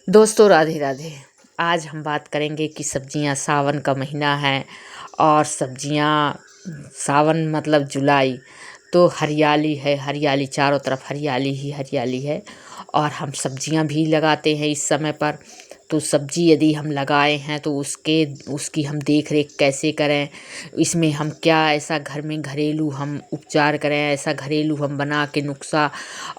दोस्तों राधे राधे। आज हम बात करेंगे कि सब्जियां, सावन का महीना है और सब्जियां, सावन मतलब जुलाई, तो हरियाली है, हरियाली चारों तरफ, हरियाली ही हरियाली है। और हम सब्जियां भी लगाते हैं इस समय पर। तो सब्जी यदि हम लगाए हैं तो उसकी हम देख रेख कैसे करें, इसमें हम क्या ऐसा घर में घरेलू हम उपचार करें, ऐसा घरेलू हम बना के नुस्खा,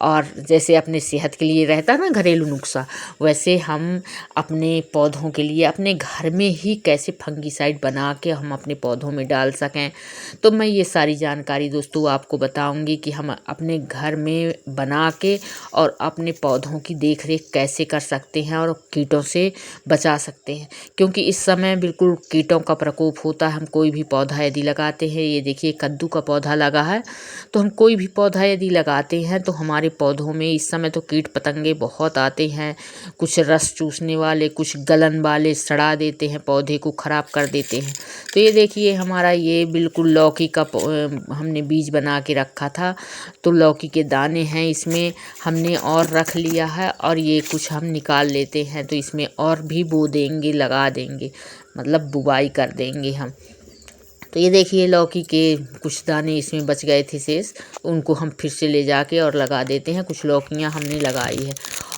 और जैसे अपने सेहत के लिए रहता है ना घरेलू नुस्खा, वैसे हम अपने पौधों के लिए अपने घर में ही कैसे फंगीसाइड बना के हम अपने पौधों में डाल सकें। तो मैं ये सारी जानकारी दोस्तों आपको बताऊंगी कि हम अपने घर में बना के और अपने पौधों की देख रेख कैसे कर सकते हैं और कीटों से बचा सकते हैं। क्योंकि इस समय बिल्कुल कीटों का प्रकोप होता है। हम कोई भी पौधा यदि लगाते हैं, ये देखिए कद्दू का पौधा लगा है, तो हम कोई भी पौधा यदि लगाते हैं तो हमारे पौधों में इस समय तो कीट पतंगे बहुत आते हैं। कुछ रस चूसने वाले, कुछ गलन वाले सड़ा देते हैं, पौधे को ख़राब कर देते हैं। तो ये देखिए हमारा ये बिल्कुल लौकी का हमने बीज बना के रखा था, तो लौकी के दाने हैं इसमें, हमने और रख लिया है और ये कुछ हम निकाल लेते हैं तो इसमें और भी बो देंगे, लगा देंगे, मतलब बुवाई कर देंगे हम। तो ये देखिए लौकी के कुछ दाने इसमें बच गए थे शेष, उनको हम फिर से ले जाके और लगा देते हैं। कुछ लौकियां हमने लगाई है।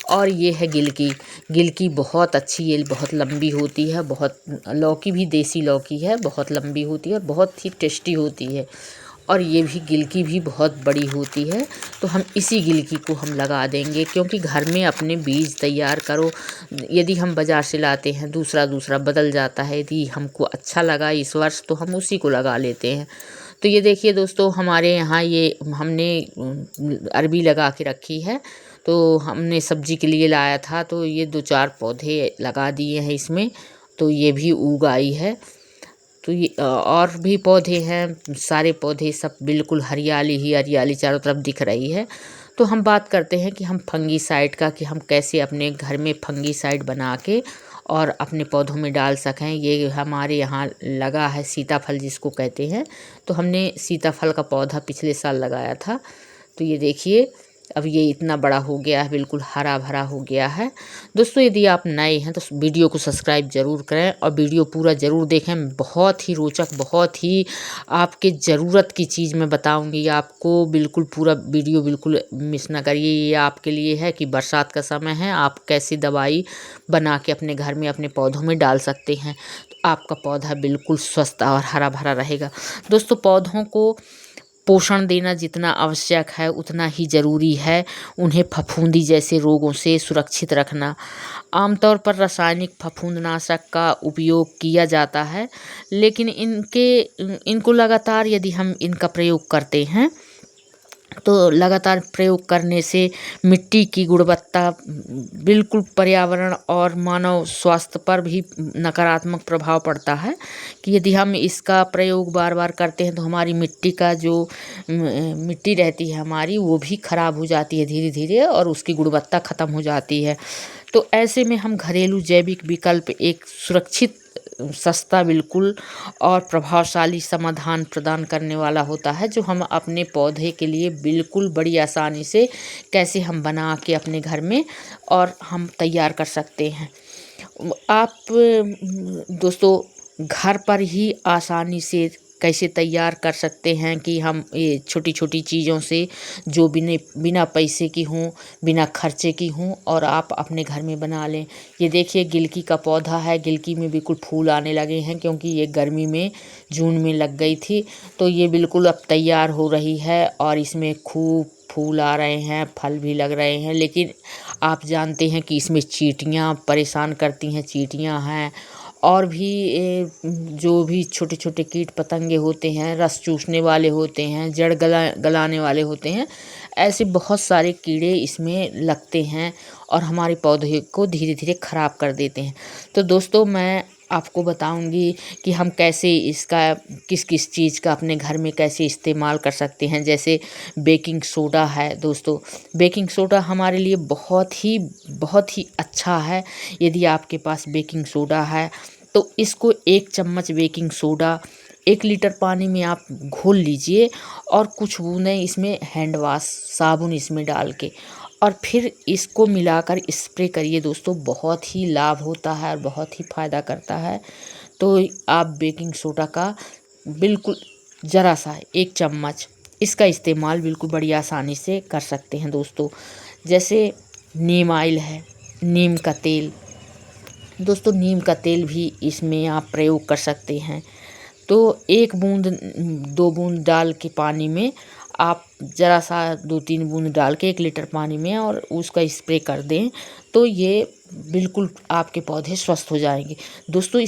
और ये है गिलकी। गिलकी बहुत अच्छी, ये बहुत लंबी होती है, बहुत, लौकी भी देसी लौकी है, बहुत लंबी होती है और बहुत ही टेस्टी होती है। और ये भी गिलकी भी बहुत बड़ी होती है। तो हम इसी गिलकी को हम लगा देंगे, क्योंकि घर में अपने बीज तैयार करो। यदि हम बाज़ार से लाते हैं दूसरा दूसरा बदल जाता है, यदि हमको अच्छा लगा इस वर्ष तो हम उसी को लगा लेते हैं। तो ये देखिए दोस्तों हमारे यहाँ ये हमने अरबी लगा के रखी है, तो हमने सब्जी के लिए लाया था, तो ये 2-4 पौधे लगा दिए हैं इसमें, तो ये भी उग आई है। तो ये और भी पौधे हैं, सारे पौधे सब बिल्कुल हरियाली ही हरियाली चारों तरफ दिख रही है। तो हम बात करते हैं कि हम फंगीसाइड का, कि हम कैसे अपने घर में फंगीसाइड बना के और अपने पौधों में डाल सकें। ये हमारे यहाँ लगा है सीताफल जिसको कहते हैं, तो हमने सीताफल का पौधा पिछले साल लगाया था। तो ये देखिए अब ये इतना बड़ा हो गया है, बिल्कुल हरा भरा हो गया है। दोस्तों यदि आप नए हैं तो वीडियो को सब्सक्राइब ज़रूर करें और वीडियो पूरा ज़रूर देखें। बहुत ही रोचक, बहुत ही आपके ज़रूरत की चीज़ मैं बताऊंगी आपको। बिल्कुल पूरा वीडियो बिल्कुल मिस ना करिए। ये आपके लिए है कि बरसात का समय है, आप कैसी दवाई बना के अपने घर में अपने पौधों में डाल सकते हैं, तो आपका पौधा बिल्कुल स्वस्थ और हरा भरा रहेगा। दोस्तों पौधों को पोषण देना जितना आवश्यक है उतना ही ज़रूरी है उन्हें फफूंदी जैसे रोगों से सुरक्षित रखना। आमतौर पर रासायनिक फफूंदनाशक का उपयोग किया जाता है, लेकिन इनको लगातार यदि हम इनका प्रयोग करते हैं तो लगातार प्रयोग करने से मिट्टी की गुणवत्ता, बिल्कुल पर्यावरण और मानव स्वास्थ्य पर भी नकारात्मक प्रभाव पड़ता है। कि यदि हम इसका प्रयोग बार बार करते हैं तो हमारी मिट्टी का जो मिट्टी रहती है हमारी, वो भी खराब हो जाती है धीरे धीरे और उसकी गुणवत्ता ख़त्म हो जाती है। तो ऐसे में हम घरेलू जैविक विकल्प एक सुरक्षित, सस्ता बिल्कुल और प्रभावशाली समाधान प्रदान करने वाला होता है, जो हम अपने पौधे के लिए बिल्कुल बड़ी आसानी से कैसे हम बना के अपने घर में और हम तैयार कर सकते हैं। आप दोस्तों घर पर ही आसानी से कैसे तैयार कर सकते हैं कि हम ये छोटी छोटी चीज़ों से, जो बिना पैसे की हों, बिना खर्चे की हों, और आप अपने घर में बना लें। ये देखिए गिलकी का पौधा है, गिलकी में बिल्कुल फूल आने लगे हैं, क्योंकि ये गर्मी में जून में लग गई थी, तो ये बिल्कुल अब तैयार हो रही है और इसमें खूब फूल आ रहे हैं, फल भी लग रहे हैं। लेकिन आप जानते हैं कि इसमें चींटियाँ परेशान करती हैं, चींटियाँ हैं और भी जो भी छोटे छोटे कीट पतंगे होते हैं, रस चूसने वाले होते हैं, जड़ गलाने वाले होते हैं, ऐसे बहुत सारे कीड़े इसमें लगते हैं और हमारे पौधे को धीरे धीरे ख़राब कर देते हैं। तो दोस्तों मैं आपको बताऊंगी कि हम कैसे इसका, किस किस चीज़ का अपने घर में कैसे इस्तेमाल कर सकते हैं। जैसे बेकिंग सोडा है दोस्तों, बेकिंग सोडा हमारे लिए बहुत ही अच्छा है। यदि आपके पास बेकिंग सोडा है तो इसको 1 चम्मच बेकिंग सोडा 1 लीटर पानी में आप घोल लीजिए और कुछ बूंदें इसमें हैंड वाश साबुन इसमें डाल के और फिर इसको मिलाकर स्प्रे करिए दोस्तों, बहुत ही लाभ होता है और बहुत ही फ़ायदा करता है। तो आप बेकिंग सोडा का बिल्कुल ज़रा सा 1 चम्मच इसका इस्तेमाल बिल्कुल बड़ी आसानी से कर सकते हैं दोस्तों। जैसे नीम ऑयल है, नीम का तेल, दोस्तों नीम का तेल भी इसमें आप प्रयोग कर सकते हैं। तो 1 बूंद 2 बूंद डाल के पानी में आप ज़रा सा 2-3 बूंद डाल के 1 लीटर पानी में और उसका स्प्रे कर दें, तो ये बिल्कुल आपके पौधे स्वस्थ हो जाएंगे। दोस्तों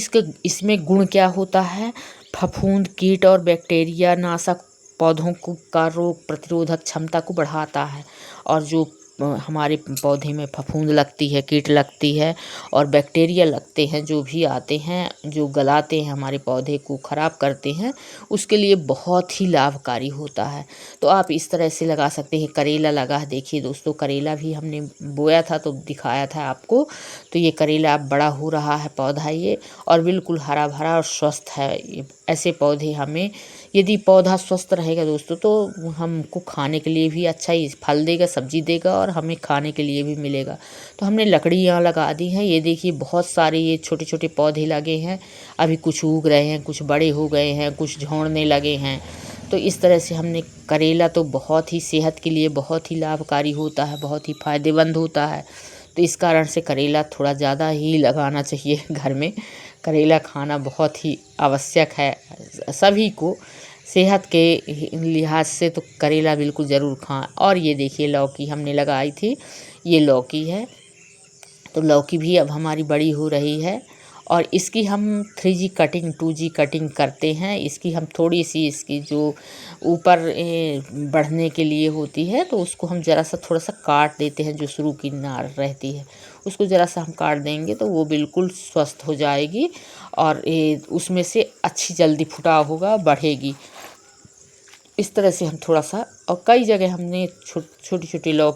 इसमें गुण क्या होता है, फफूंद, कीट और बैक्टीरिया नाशक पौधों को का रोग प्रतिरोधक क्षमता को बढ़ाता है। और जो हमारे पौधे में फफूंद लगती है, कीट लगती है और बैक्टीरिया लगते हैं, जो भी आते हैं जो गलाते हैं हमारे पौधे को ख़राब करते हैं, उसके लिए बहुत ही लाभकारी होता है। तो आप इस तरह से लगा सकते हैं। करेला लगा है, देखिए दोस्तों करेला भी हमने बोया था तो दिखाया था आपको। तो ये करेला अब बड़ा हो रहा है पौधा ये, और बिल्कुल हरा भरा और स्वस्थ है। ऐसे पौधे हमें, यदि पौधा स्वस्थ रहेगा दोस्तों तो हमको खाने के लिए भी अच्छा ही फल देगा, सब्जी देगा और हमें खाने के लिए भी मिलेगा। तो हमने लकड़ियाँ लगा दी हैं। ये देखिए बहुत सारे ये छोटे छोटे पौधे लगे हैं, अभी कुछ उग रहे हैं, कुछ बड़े हो गए हैं, कुछ झड़ने लगे हैं। तो इस तरह से हमने करेला तो बहुत ही सेहत के लिए बहुत ही लाभकारी होता है, बहुत ही फायदेमंद होता है। तो इस कारण से करेला थोड़ा ज़्यादा ही लगाना चाहिए घर में। करेला खाना बहुत ही आवश्यक है सभी को, सेहत के लिहाज से तो करेला बिल्कुल ज़रूर खाएं। और ये देखिए लौकी हमने लगाई थी, ये लौकी है। तो लौकी भी अब हमारी बड़ी हो रही है और इसकी हम 3G कटिंग 2G कटिंग करते हैं। इसकी हम थोड़ी सी इसकी जो ऊपर बढ़ने के लिए होती है तो उसको हम ज़रा सा थोड़ा सा काट देते हैं, जो शुरू की नार रहती है उसको ज़रा सा हम काट देंगे तो वो बिल्कुल स्वस्थ हो जाएगी और उसमें से अच्छी जल्दी फुटाव होगा, बढ़ेगी। इस तरह से हम थोड़ा सा, और कई जगह हमने छोटी छोटी लौकी